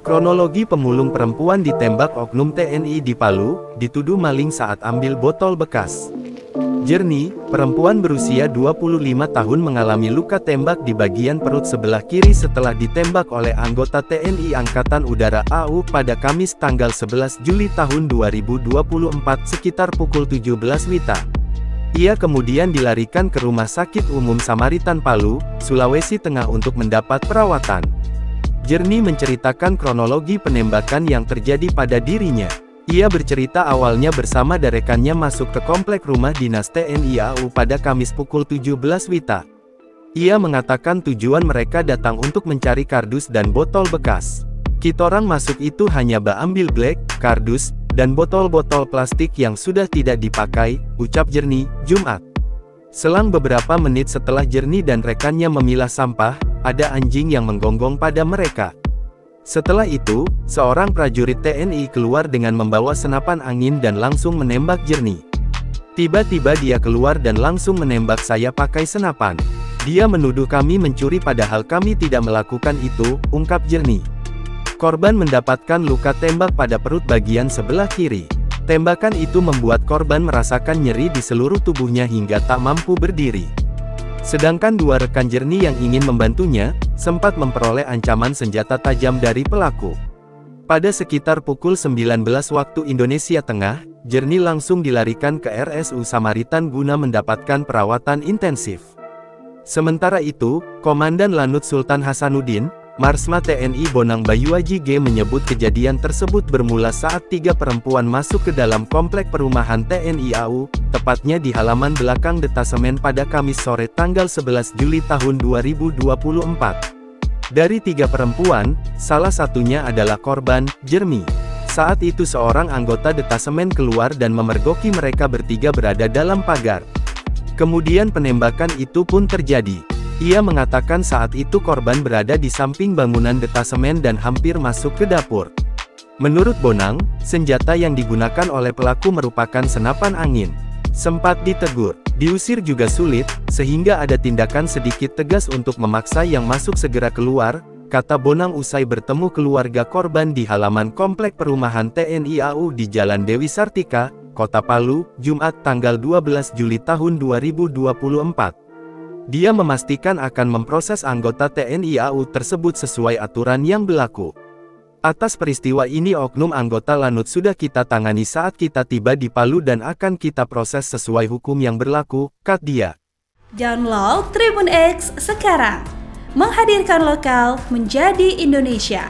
Kronologi pemulung perempuan ditembak oknum TNI di Palu, dituduh maling saat ambil botol bekas. Jernih, perempuan berusia 25 tahun mengalami luka tembak di bagian perut sebelah kiri setelah ditembak oleh anggota TNI Angkatan Udara AU pada Kamis tanggal 11 Juli tahun 2024 sekitar pukul 17 WITA. Ia kemudian dilarikan ke Rumah Sakit Umum Samaritan Palu, Sulawesi Tengah untuk mendapat perawatan. Jernih menceritakan kronologi penembakan yang terjadi pada dirinya. Ia bercerita awalnya bersama rekannya masuk ke komplek rumah dinas TNI AU pada Kamis pukul 17 WITA. Ia mengatakan tujuan mereka datang untuk mencari kardus dan botol bekas. "Kitorang masuk itu hanya ambil black, kardus, dan botol-botol plastik yang sudah tidak dipakai," ucap Jernih, Jumat. Selang beberapa menit setelah Jernih dan rekannya memilah sampah, ada anjing yang menggonggong pada mereka. Setelah itu, seorang prajurit TNI keluar dengan membawa senapan angin dan langsung menembak Jernih. "Tiba-tiba dia keluar dan langsung menembak saya pakai senapan. Dia menuduh kami mencuri padahal kami tidak melakukan itu," ungkap Jernih. Korban mendapatkan luka tembak pada perut bagian sebelah kiri. Tembakan itu membuat korban merasakan nyeri di seluruh tubuhnya hingga tak mampu berdiri. Sedangkan dua rekan Jernih yang ingin membantunya, sempat memperoleh ancaman senjata tajam dari pelaku. Pada sekitar pukul 19 waktu Indonesia Tengah, Jernih langsung dilarikan ke RSU Samaritan guna mendapatkan perawatan intensif. Sementara itu, Komandan Lanut Sultan Hasanuddin, Marsma TNI Bonang Bayuaji G menyebut kejadian tersebut bermula saat 3 perempuan masuk ke dalam komplek perumahan TNI AU, tepatnya di halaman belakang detasemen pada Kamis sore tanggal 11 Juli tahun 2024. Dari 3 perempuan, salah satunya adalah korban, Jernih. Saat itu seorang anggota detasemen keluar dan memergoki mereka bertiga berada dalam pagar. Kemudian penembakan itu pun terjadi. Ia mengatakan saat itu korban berada di samping bangunan detasemen dan hampir masuk ke dapur. Menurut Bonang, senjata yang digunakan oleh pelaku merupakan senapan angin. Sempat ditegur, diusir juga sulit, sehingga ada tindakan sedikit tegas untuk memaksa yang masuk segera keluar, kata Bonang usai bertemu keluarga korban di halaman komplek perumahan TNI AU di Jalan Dewi Sartika, Kota Palu, Jumat tanggal 12 Juli tahun 2024. Dia memastikan akan memproses anggota TNI AU tersebut sesuai aturan yang berlaku. Atas peristiwa ini oknum anggota Lanut sudah kita tangani saat kita tiba di Palu dan akan kita proses sesuai hukum yang berlaku, kata dia. Download Tribun X sekarang, menghadirkan lokal menjadi Indonesia.